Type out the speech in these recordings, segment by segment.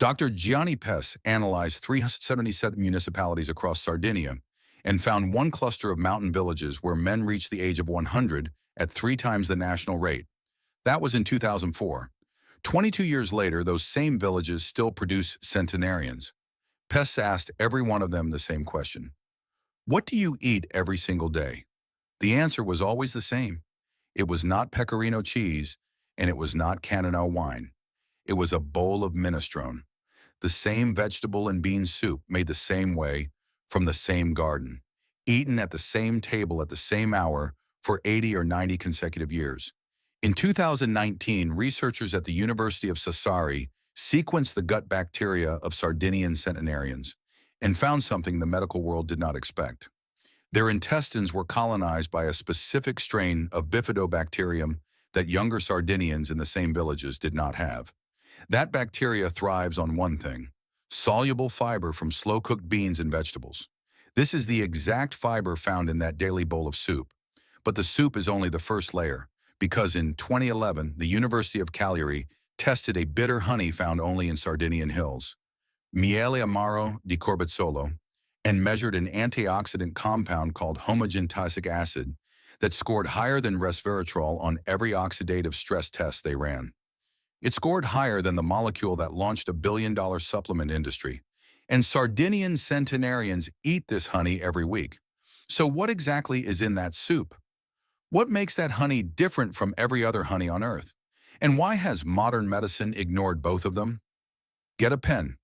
Dr. Gianni Pes analyzed 377 municipalities across Sardinia and found one cluster of mountain villages where men reached the age of 100 at 3 times the national rate. That was in 2004. 22 years later, those same villages still produce centenarians. Pes asked every one of them the same question. What do you eat every single day? The answer was always the same. It was not pecorino cheese, and it was not Canonau wine. It was a bowl of minestrone, the same vegetable and bean soup made the same way, from the same garden, eaten at the same table at the same hour for 80 or 90 consecutive years. In 2019, researchers at the University of Sassari sequenced the gut bacteria of Sardinian centenarians and found something the medical world did not expect. Their intestines were colonized by a specific strain of bifidobacterium that younger Sardinians in the same villages did not have. That bacteria thrives on one thing: soluble fiber from slow-cooked beans and vegetables. This is the exact fiber found in that daily bowl of soup. But the soup is only the first layer, because in 2011, the University of Cagliari tested a bitter honey found only in Sardinian hills, Miele Amaro di Corbezzolo, and measured an antioxidant compound called homogentosic acid that scored higher than resveratrol on every oxidative stress test they ran. It scored higher than the molecule that launched a billion-dollar supplement industry. And Sardinian centenarians eat this honey every week. So what exactly is in that soup? What makes that honey different from every other honey on Earth? And why has modern medicine ignored both of them? Get a pen.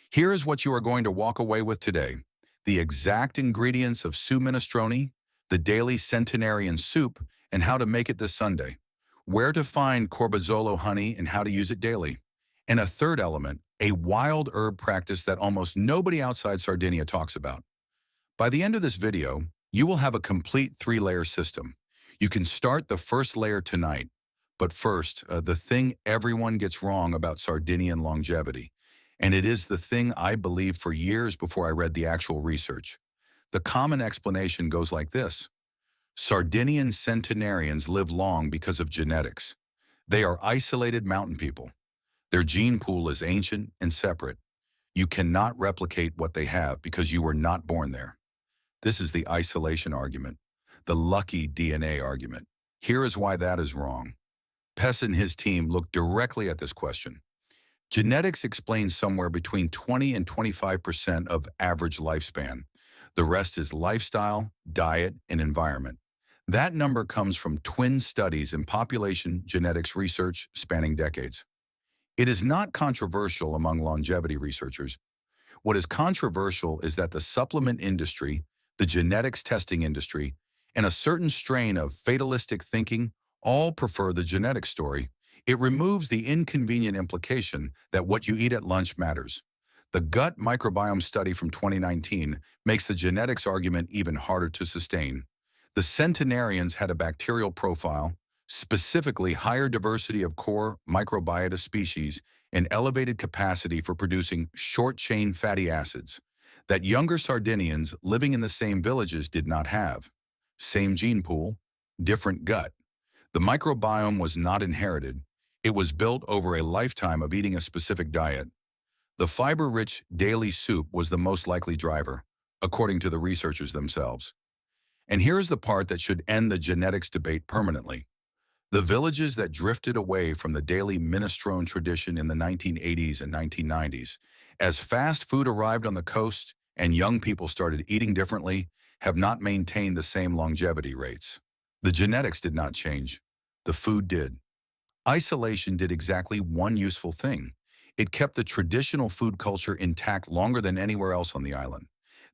Here is what you are going to walk away with today: the exact ingredients of su minestrone, the daily centenarian soup, and how to make it this Sunday, where to find Corbezzolo honey and how to use it daily, and a third element, a wild herb practice that almost nobody outside Sardinia talks about. By the end of this video, you will have a complete 3-layer system. You can start the first layer tonight. But first, the thing everyone gets wrong about Sardinian longevity, and it is the thing I believed for years before I read the actual research. The common explanation goes like this: Sardinian centenarians live long because of genetics. They are isolated mountain people. Their gene pool is ancient and separate. You cannot replicate what they have because you were not born there. This is the isolation argument, the lucky DNA argument. Here is why that is wrong. Pes and his team looked directly at this question. Genetics explains somewhere between 20 and 25% of average lifespan. The rest is lifestyle, diet, and environment. That number comes from twin studies in population genetics research spanning decades. It is not controversial among longevity researchers. What is controversial is that the supplement industry, the genetics testing industry, and a certain strain of fatalistic thinking all prefer the genetic story. It removes the inconvenient implication that what you eat at lunch matters. The gut microbiome study from 2019 makes the genetics argument even harder to sustain. The centenarians had a bacterial profile, specifically higher diversity of core microbiota species and elevated capacity for producing short-chain fatty acids that younger Sardinians living in the same villages did not have. Same gene pool, different gut. The microbiome was not inherited. It was built over a lifetime of eating a specific diet. The fiber-rich daily soup was the most likely driver, according to the researchers themselves. And here is the part that should end the genetics debate permanently. The villages that drifted away from the daily minestrone tradition in the 1980s and 1990s, as fast food arrived on the coast and young people started eating differently, have not maintained the same longevity rates. The genetics did not change. The food did. Isolation did exactly one useful thing. It kept the traditional food culture intact longer than anywhere else on the island.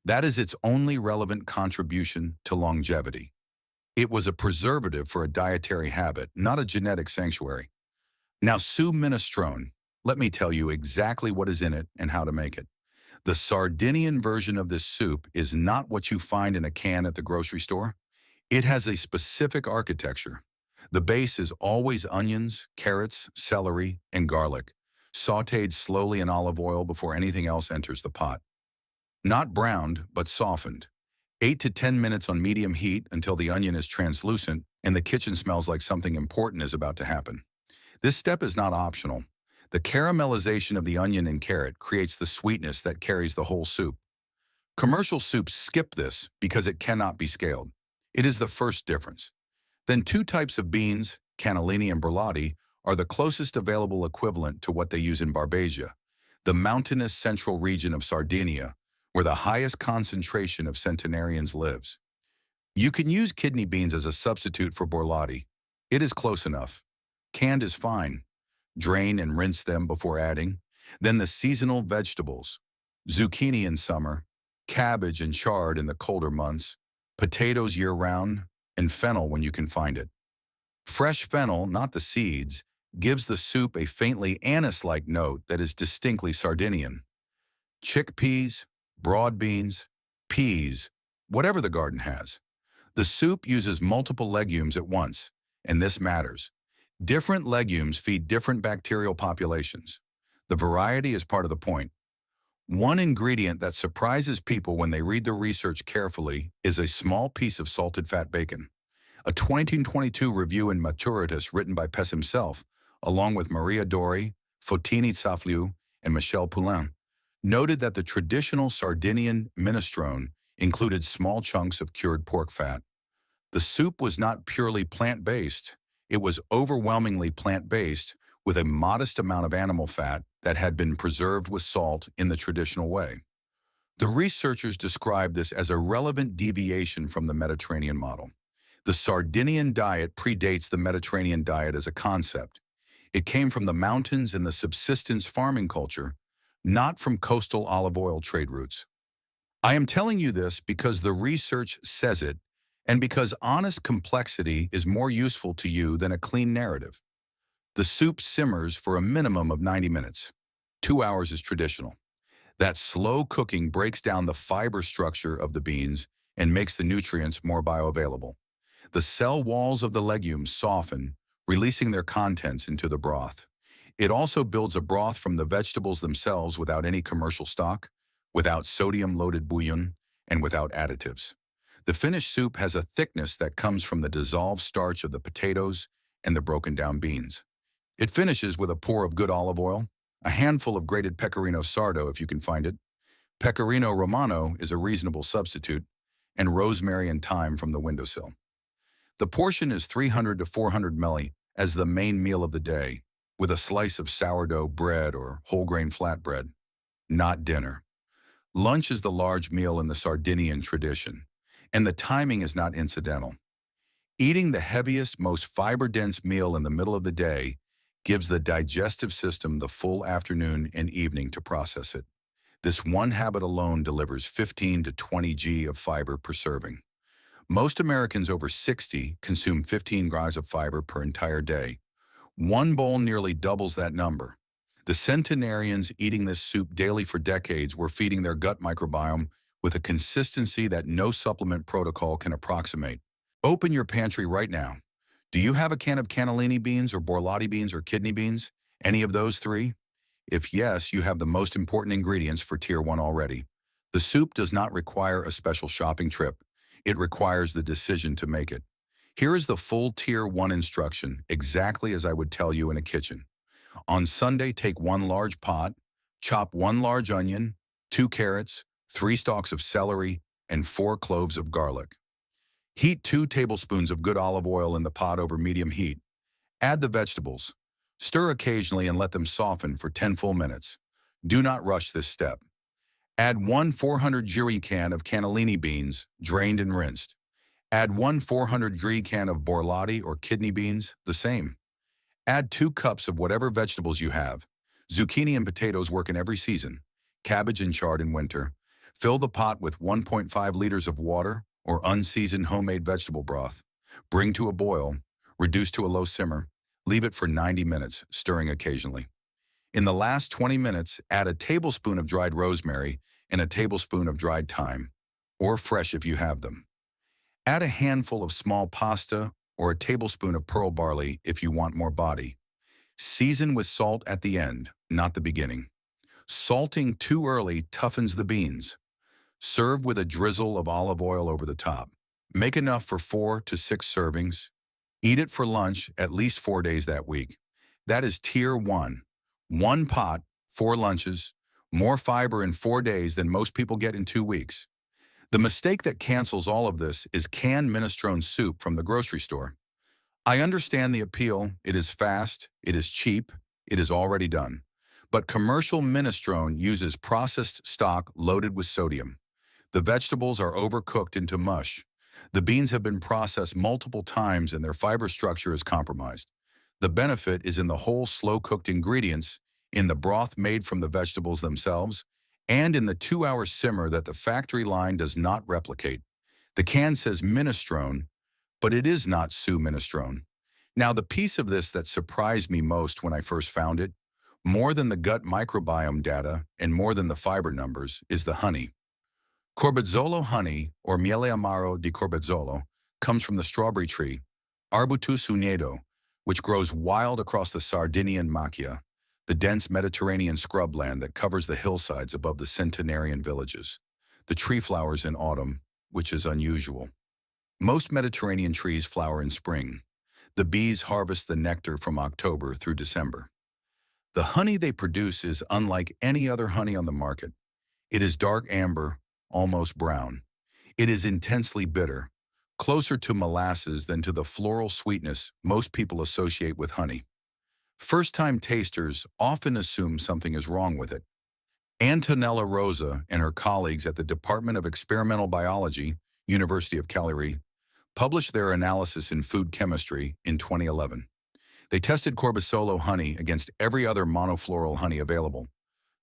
That is its only relevant contribution to longevity. It was a preservative for a dietary habit, not a genetic sanctuary. Now, su minestrone, let me tell you exactly what is in it and how to make it. The Sardinian version of this soup is not what you find in a can at the grocery store. It has a specific architecture. The base is always onions, carrots, celery, and garlic, sautéed slowly in olive oil before anything else enters the pot. Not browned, but softened. 8 to 10 minutes on medium heat until the onion is translucent and the kitchen smells like something important is about to happen. This step is not optional. The caramelization of the onion and carrot creates the sweetness that carries the whole soup. Commercial soups skip this because it cannot be scaled. It is the first difference. Then two types of beans, cannellini and burlati, are the closest available equivalent to what they use in Barbagia, the mountainous central region of Sardinia, where the highest concentration of centenarians lives. You can use kidney beans as a substitute for burlati. It is close enough. Canned is fine. Drain and rinse them before adding. Then the seasonal vegetables. Zucchini in summer, cabbage and chard in the colder months, potatoes year-round, and fennel when you can find it. Fresh fennel, not the seeds, gives the soup a faintly anise-like note that is distinctly Sardinian. Chickpeas, broad beans, peas, whatever the garden has. The soup uses multiple legumes at once, and this matters. Different legumes feed different bacterial populations. The variety is part of the point. One ingredient that surprises people when they read the research carefully is a small piece of salted fat bacon. A 2022 review in Maturitas written by Pes himself, along with Maria Dori, Fotini Tsafliou, and Michel Poulain, noted that the traditional Sardinian minestrone included small chunks of cured pork fat. The soup was not purely plant-based. It was overwhelmingly plant-based with a modest amount of animal fat that had been preserved with salt in the traditional way. The researchers described this as a relevant deviation from the Mediterranean model. The Sardinian diet predates the Mediterranean diet as a concept. It came from the mountains and the subsistence farming culture, not from coastal olive oil trade routes. I am telling you this because the research says it, and because honest complexity is more useful to you than a clean narrative. The soup simmers for a minimum of 90 minutes. 2 hours is traditional. That slow cooking breaks down the fiber structure of the beans and makes the nutrients more bioavailable. The cell walls of the legumes soften, releasing their contents into the broth. It also builds a broth from the vegetables themselves without any commercial stock, without sodium-loaded bouillon, and without additives. The finished soup has a thickness that comes from the dissolved starch of the potatoes and the broken-down beans. It finishes with a pour of good olive oil, a handful of grated pecorino sardo if you can find it. Pecorino romano is a reasonable substitute, and rosemary and thyme from the windowsill. The portion is 300 to 400 milli as the main meal of the day, with a slice of sourdough bread or whole grain flatbread. Not dinner. Lunch is the large meal in the Sardinian tradition, and the timing is not incidental. Eating the heaviest, most fiber-dense meal in the middle of the day gives the digestive system the full afternoon and evening to process it. This one habit alone delivers 15 to 20 g of fiber per serving. Most Americans over 60 consume 15 grams of fiber per entire day. One bowl nearly doubles that number. The centenarians eating this soup daily for decades were feeding their gut microbiome with a consistency that no supplement protocol can approximate. Open your pantry right now. Do you have a can of cannellini beans or burlati beans or kidney beans? Any of those three? If yes, you have the most important ingredients for Tier 1 already. The soup does not require a special shopping trip. It requires the decision to make it. Here is the full Tier 1 instruction, exactly as I would tell you in a kitchen. On Sunday, take 1 large pot, chop 1 large onion, 2 carrots, 3 stalks of celery, and 4 cloves of garlic. Heat 2 tablespoons of good olive oil in the pot over medium heat. Add the vegetables. Stir occasionally and let them soften for 10 full minutes. Do not rush this step. Add 1 400 jerry can of cannellini beans, drained and rinsed. Add 1 400 jerry can of burlati or kidney beans, the same. Add 2 cups of whatever vegetables you have. Zucchini and potatoes work in every season. Cabbage and chard in winter. Fill the pot with 1.5 liters of water or unseasoned homemade vegetable broth. Bring to a boil, reduce to a low simmer, leave it for 90 minutes, stirring occasionally. In the last 20 minutes, add a tablespoon of dried rosemary and a tablespoon of dried thyme, or fresh if you have them. Add a handful of small pasta or a tablespoon of pearl barley if you want more body. Season with salt at the end, not the beginning. Salting too early toughens the beans. Serve with a drizzle of olive oil over the top. Make enough for 4 to 6 servings. Eat it for lunch at least 4 days that week. That is Tier 1. One pot, 4 lunches, more fiber in 4 days than most people get in 2 weeks. The mistake that cancels all of this is canned minestrone soup from the grocery store. I understand the appeal. It is fast, it is cheap, it is already done. But commercial minestrone uses processed stock loaded with sodium. The vegetables are overcooked into mush. The beans have been processed multiple times and their fiber structure is compromised. The benefit is in the whole slow-cooked ingredients, in the broth made from the vegetables themselves, and in the 2-hour simmer that the factory line does not replicate. The can says minestrone, but it is not Sue minestrone. Now, the piece of this that surprised me most when I first found it, more than the gut microbiome data and more than the fiber numbers, is the honey. Corbezzolo honey, or miele amaro di corbezzolo, comes from the strawberry tree, Arbutus unedo, which grows wild across the Sardinian macchia, the dense Mediterranean scrubland that covers the hillsides above the centenarian villages. The tree flowers in autumn, which is unusual. Most Mediterranean trees flower in spring. The bees harvest the nectar from October through December. The honey they produce is unlike any other honey on the market. It is dark amber, almost brown. It is intensely bitter, closer to molasses than to the floral sweetness most people associate with honey. First-time tasters often assume something is wrong with it. Antonella Rosa and her colleagues at the Department of Experimental Biology, University of Cagliari, published their analysis in Food Chemistry in 2011. They tested Corbezzolo honey against every other monofloral honey available.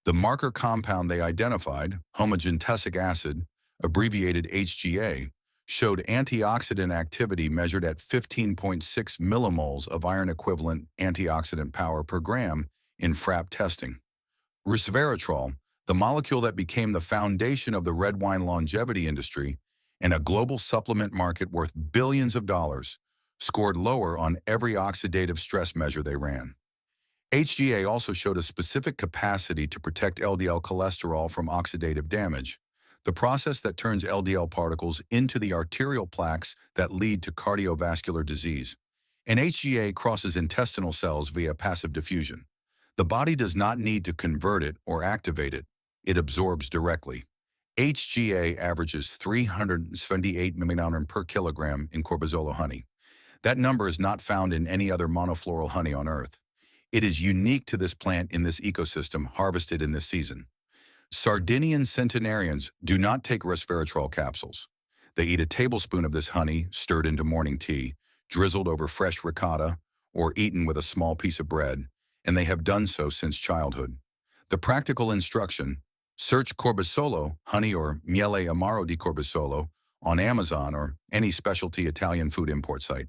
The marker compound they identified, homogentessic acid, abbreviated HGA, showed antioxidant activity measured at 15.6 millimoles of iron-equivalent antioxidant power per gram in FRAP testing. Resveratrol, the molecule that became the foundation of the red wine longevity industry and a global supplement market worth billions of dollars, scored lower on every oxidative stress measure they ran. HGA also showed a specific capacity to protect LDL cholesterol from oxidative damage, the process that turns LDL particles into the arterial plaques that lead to cardiovascular disease. And HGA crosses intestinal cells via passive diffusion. The body does not need to convert it or activate it. It absorbs directly. HGA averages 378 millimolar per kilogram in Corbezzolo honey. That number is not found in any other monofloral honey on Earth. It is unique to this plant in this ecosystem harvested in this season. Sardinian centenarians do not take resveratrol capsules. They eat a tablespoon of this honey stirred into morning tea, drizzled over fresh ricotta, or eaten with a small piece of bread, and they have done so since childhood. The practical instruction: search Corbezzolo honey or miele amaro di corbezzolo on Amazon or any specialty Italian food import site.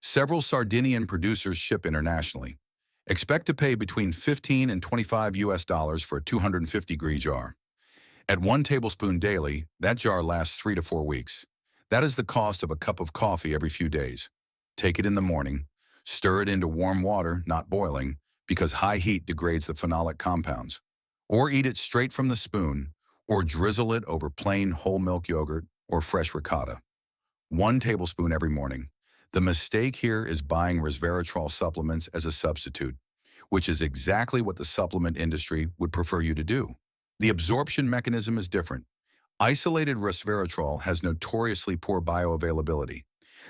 Several Sardinian producers ship internationally. Expect to pay between $15 and $25 for a 250-degree jar. At 1 tablespoon daily, that jar lasts 3 to 4 weeks. That is the cost of a cup of coffee every few days. Take it in the morning, stir it into warm water, not boiling, because high heat degrades the phenolic compounds. Or eat it straight from the spoon, or drizzle it over plain whole milk yogurt or fresh ricotta. 1 tablespoon every morning. The mistake here is buying resveratrol supplements as a substitute, which is exactly what the supplement industry would prefer you to do. The absorption mechanism is different. Isolated resveratrol has notoriously poor bioavailability.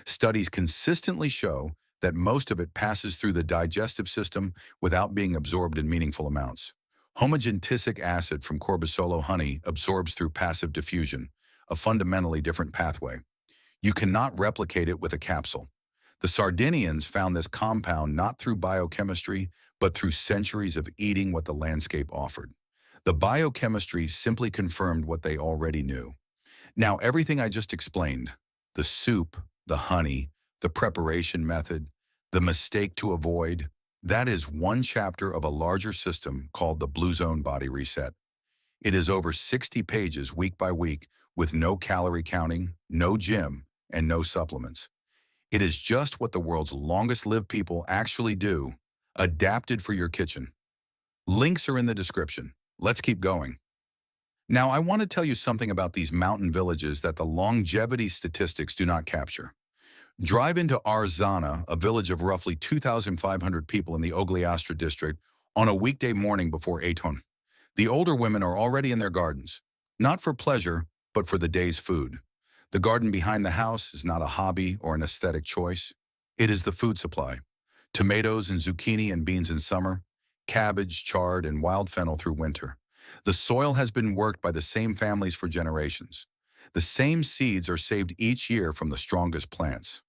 Studies consistently show that most of it passes through the digestive system without being absorbed in meaningful amounts. Homogentessic acid from Corbezzolo honey absorbs through passive diffusion, a fundamentally different pathway. You cannot replicate it with a capsule. The Sardinians found this compound not through biochemistry, but through centuries of eating what the landscape offered. The biochemistry simply confirmed what they already knew. Now, everything I just explained, the soup, the honey, the preparation method, the mistake to avoid, that is one chapter of a larger system called the Blue Zone Body Reset. It is over 60 pages week by week with no calorie counting, no gym, and no supplements. It is just what the world's longest-lived people actually do, adapted for your kitchen. Links are in the description. Let's keep going. Now, I want to tell you something about these mountain villages that the longevity statistics do not capture. Drive into Arzana, a village of roughly 2,500 people in the Ogliastra district, On a weekday morning before 8 the older women are already in their gardens, not for pleasure, but for the day's food. The garden behind the house is not a hobby or an aesthetic choice. It is the food supply. Tomatoes and zucchini and beans in summer, cabbage, chard, and wild fennel through winter. The soil has been worked by the same families for generations. The same seeds are saved each year from the strongest plants.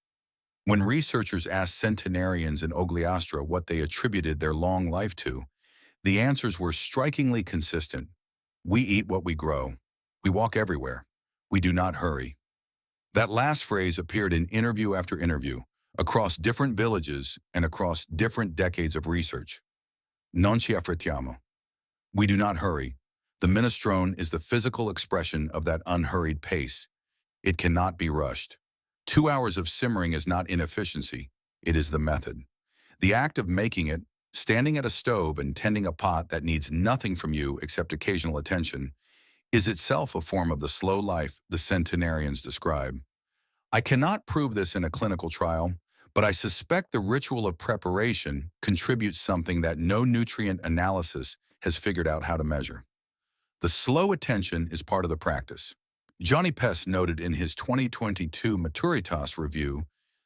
When researchers asked centenarians in Ogliastra what they attributed their long life to, the answers were strikingly consistent. We eat what we grow. We walk everywhere. We do not hurry. That last phrase appeared in interview after interview, across different villages and across different decades of research. Non ci affrettiamo. We do not hurry. The minestrone is the physical expression of that unhurried pace. It cannot be rushed. 2 hours of simmering is not inefficiency. It is the method. The act of making it, standing at a stove and tending a pot that needs nothing from you except occasional attention, is itself a form of the slow life the centenarians describe. I cannot prove this in a clinical trial, but I suspect the ritual of preparation contributes something that no nutrient analysis has figured out how to measure. The slow attention is part of the practice. Johnny Pest noted in his 2022 Maturitas review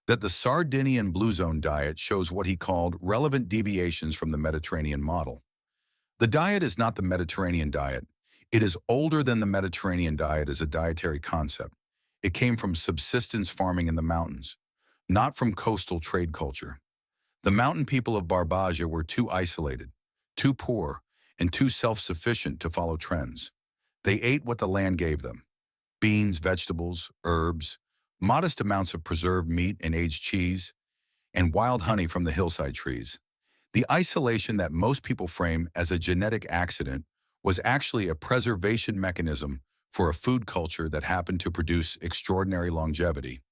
that the Sardinian Blue Zone diet shows what he called relevant deviations from the Mediterranean model. The diet is not the Mediterranean diet. It is older than the Mediterranean diet as a dietary concept. It came from subsistence farming in the mountains, not from coastal trade culture. The mountain people of Barbagia were too isolated, too poor, and too self-sufficient to follow trends. They ate what the land gave them: beans, vegetables, herbs, modest amounts of preserved meat and aged cheese, and wild honey from the hillside trees. The isolation that most people frame as a genetic accident was actually a preservation mechanism for a food culture that happened to produce extraordinary longevity.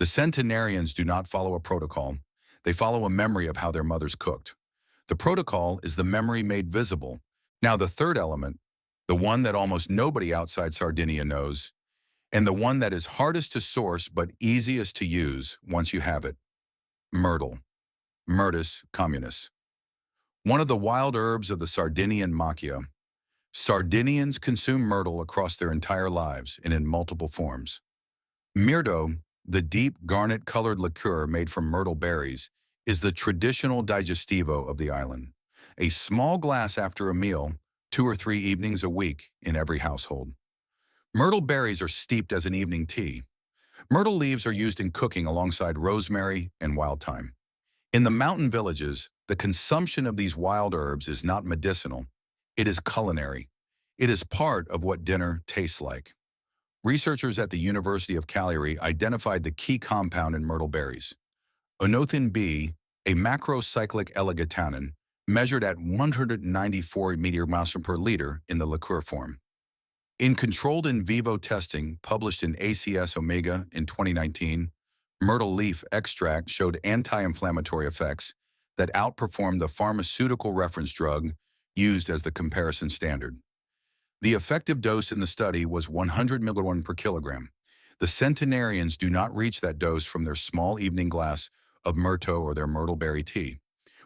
The centenarians do not follow a protocol. They follow a memory of how their mothers cooked. The protocol is the memory made visible. Now the third element, the one that almost nobody outside Sardinia knows, and the one that is hardest to source but easiest to use once you have it: myrtle. Myrtus communis. One of the wild herbs of the Sardinian macchia. Sardinians consume myrtle across their entire lives and in multiple forms. Mirto, the deep garnet-colored liqueur made from myrtle berries, is the traditional digestivo of the island. A small glass after a meal, 2 or 3 evenings a week in every household. Myrtle berries are steeped as an evening tea. Myrtle leaves are used in cooking alongside rosemary and wild thyme. In the mountain villages, the consumption of these wild herbs is not medicinal. It is culinary. It is part of what dinner tastes like. Researchers at the University of Cagliari identified the key compound in myrtle berries: onothin B, a macrocyclic L-agatannin, measured at 194 mg per liter in the liqueur form. In controlled in vivo testing published in ACS Omega in 2019, myrtle leaf extract showed anti-inflammatory effects that outperformed the pharmaceutical reference drug used as the comparison standard. The effective dose in the study was 100 mg per kilogram. The centenarians do not reach that dose from their small evening glass of myrto or their myrtle berry tea.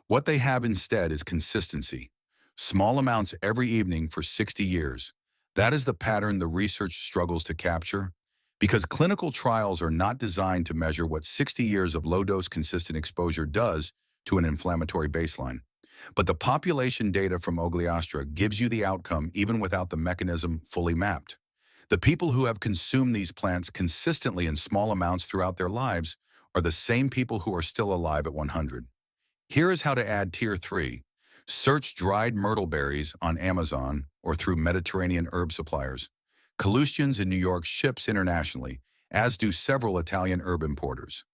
What they have instead is consistency. Small amounts every evening for 60 years. That is the pattern the research struggles to capture, because clinical trials are not designed to measure what 60 years of low-dose consistent exposure does to an inflammatory baseline. But the population data from Ogliastra gives you the outcome even without the mechanism fully mapped. The people who have consumed these plants consistently in small amounts throughout their lives are the same people who are still alive at 100. Here is how to add Tier 3. Search dried myrtle berries on Amazon or through Mediterranean herb suppliers. Calustians in New York ships internationally, as do several Italian herb importers.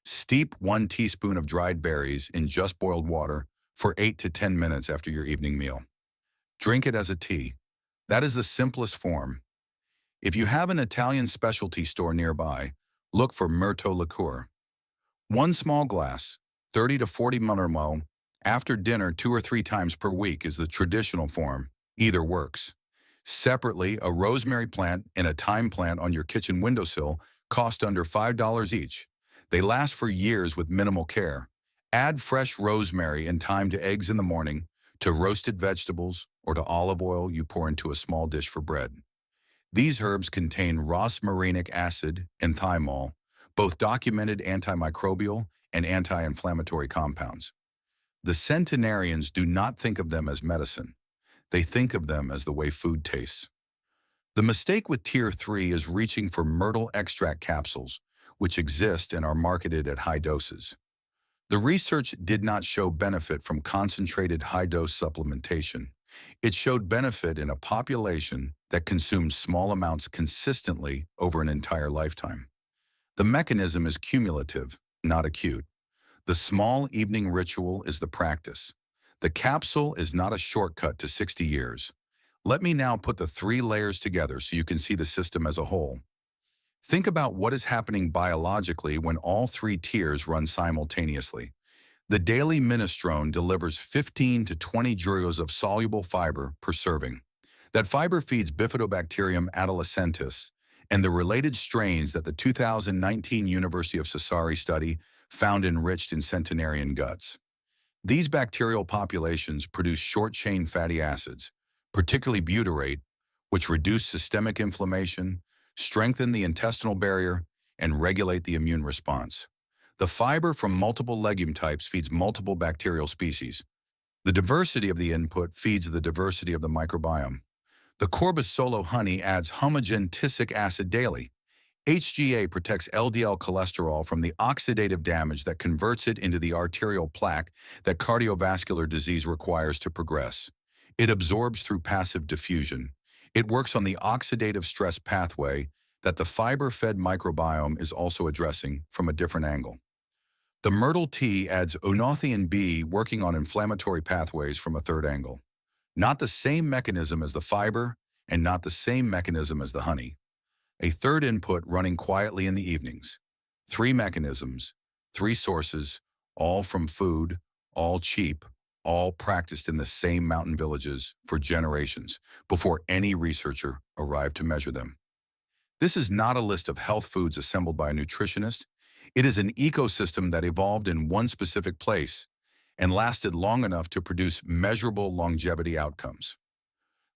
Steep 1 teaspoon of dried berries in just boiled water for 8 to 10 minutes after your evening meal. Drink it as a tea. That is the simplest form. If you have an Italian specialty store nearby, look for Myrto liqueur. 1 small glass, 30 to 40 ml, after dinner 2 or 3 times per week is the traditional form. Either works. Separately, a rosemary plant and a thyme plant on your kitchen windowsill cost under $5 each. They last for years with minimal care. Add fresh rosemary and thyme to eggs in the morning, to roasted vegetables, or to olive oil you pour into a small dish for bread. These herbs contain rosmarinic acid and thymol, both documented antimicrobial and anti-inflammatory compounds. The centenarians do not think of them as medicine. They think of them as the way food tastes. The mistake with Tier 3 is reaching for myrtle extract capsules, which exist and are marketed at high doses. The research did not show benefit from concentrated high-dose supplementation. It showed benefit in a population that consumed small amounts consistently over an entire lifetime. The mechanism is cumulative, not acute. The small evening ritual is the practice. The capsule is not a shortcut to 60 years. Let me now put the three layers together so you can see the system as a whole. Think about what is happening biologically when all three tiers run simultaneously. The daily minestrone delivers 15 to 20 joules of soluble fiber per serving. That fiber feeds Bifidobacterium adolescentis and the related strains that the 2019 University of Sassari study found enriched in centenarian guts. These bacterial populations produce short-chain fatty acids, particularly butyrate, which reduce systemic inflammation, strengthen the intestinal barrier, and regulate the immune response. The fiber from multiple legume types feeds multiple bacterial species. The diversity of the input feeds the diversity of the microbiome. The Corbus Solo honey adds homogentisic acid daily. HGA protects LDL cholesterol from the oxidative damage that converts it into the arterial plaque that cardiovascular disease requires to progress. It absorbs through passive diffusion. It works on the oxidative stress pathway that the fiber-fed microbiome is also addressing from a different angle. The myrtle tea adds oenothium B, working on inflammatory pathways from a third angle. Not the same mechanism as the fiber and not the same mechanism as the honey. A third input running quietly in the evenings. Three mechanisms, three sources, all from food, all cheap, all practiced in the same mountain villages for generations before any researcher arrived to measure them. This is not a list of health foods assembled by a nutritionist. It is an ecosystem that evolved in one specific place and lasted long enough to produce measurable longevity outcomes.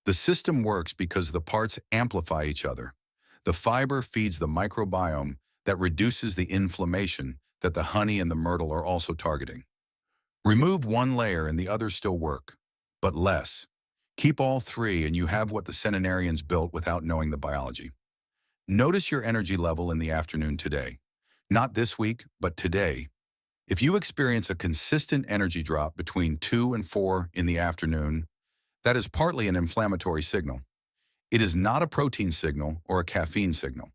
The system works because the parts amplify each other. The fiber feeds the microbiome that reduces the inflammation that the honey and the myrtle are also targeting. Remove one layer and the others still work, but less. Keep all three and you have what the centenarians built without knowing the biology. Notice your energy level in the afternoon today. Not this week, but today. If you experience a consistent energy drop between 2 and 4 in the afternoon, that is partly an inflammatory signal. It is not a protein signal or a caffeine signal.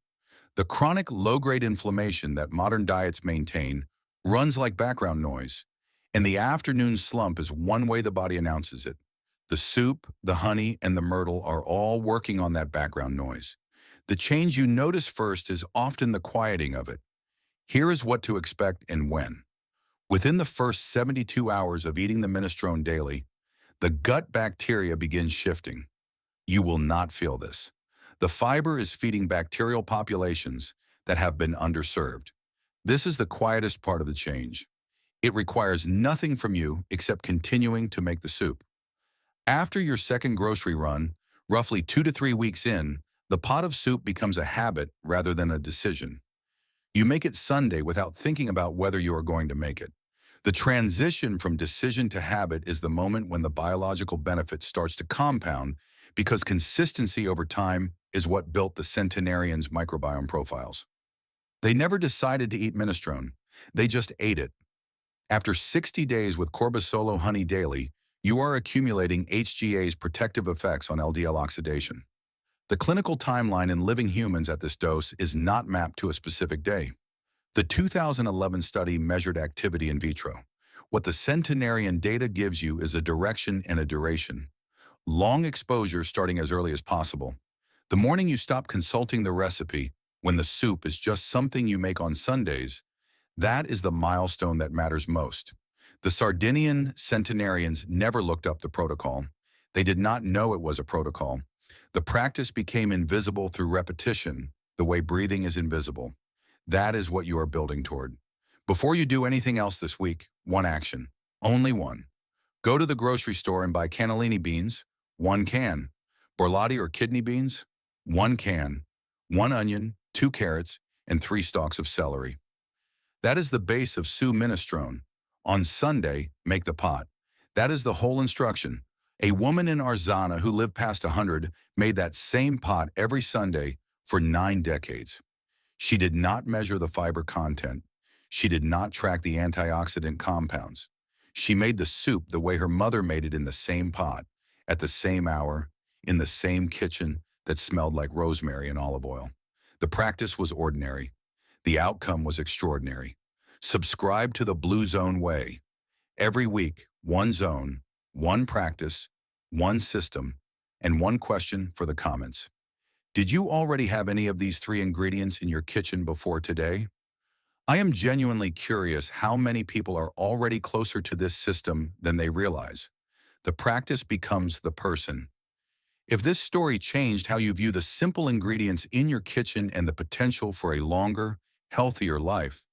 The chronic low-grade inflammation that modern diets maintain runs like background noise, and the afternoon slump is one way the body announces it. The soup, the honey, and the myrtle are all working on that background noise. The change you notice first is often the quieting of it. Here is what to expect and when. Within the first 72 hours of eating the minestrone daily, the gut bacteria begins shifting. You will not feel this. The fiber is feeding bacterial populations that have been underserved. This is the quietest part of the change. It requires nothing from you except continuing to make the soup. After your second grocery run, roughly 2 to 3 weeks in, the pot of soup becomes a habit rather than a decision. You make it Sunday without thinking about whether you are going to make it. The transition from decision to habit is the moment when the biological benefit starts to compound because consistency over time is what built the centenarians' microbiome profiles. They never decided to eat minestrone. They just ate it. After 60 days with Corbus Solo honey daily, you are accumulating HGA's protective effects on LDL oxidation. The clinical timeline in living humans at this dose is not mapped to a specific day. The 2011 study measured activity in vitro. What the centenarian data gives you is a direction and a duration. Long exposure starting as early as possible. The morning you stop consulting the recipe, when the soup is just something you make on Sundays, that is the milestone that matters most. The Sardinian centenarians never looked up the protocol. They did not know it was a protocol. The practice became invisible through repetition, the way breathing is invisible. That is what you are building toward. Before you do anything else this week, one action, only one. Go to the grocery store and buy cannellini beans, 1 can. Borlotti or kidney beans, 1 can. 1 onion, 2 carrots, and 3 stalks of celery. That is the base of Sue minestrone. On Sunday, make the pot. That is the whole instruction. A woman in Arzana who lived past 100 made that same pot every Sunday for 9 decades. She did not measure the fiber content. She did not track the antioxidant compounds. She made the soup the way her mother made it in the same pot, at the same hour, in the same kitchen that smelled like rosemary and olive oil. The practice was ordinary. The outcome was extraordinary. Subscribe to the Blue Zone Way. Every week, one zone, one practice, one system, and one question for the comments. Did you already have any of these 3 ingredients in your kitchen before today? I am genuinely curious how many people are already closer to this system than they realize. The practice becomes the person. If this story changed how you view the simple ingredients in your kitchen and the potential for a longer, healthier life,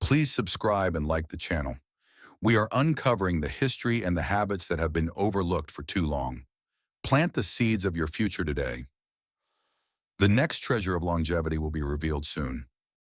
please subscribe and like the channel. We are uncovering the history and the habits that have been overlooked for too long. Plant the seeds of your future today. The next treasure of longevity will be revealed soon.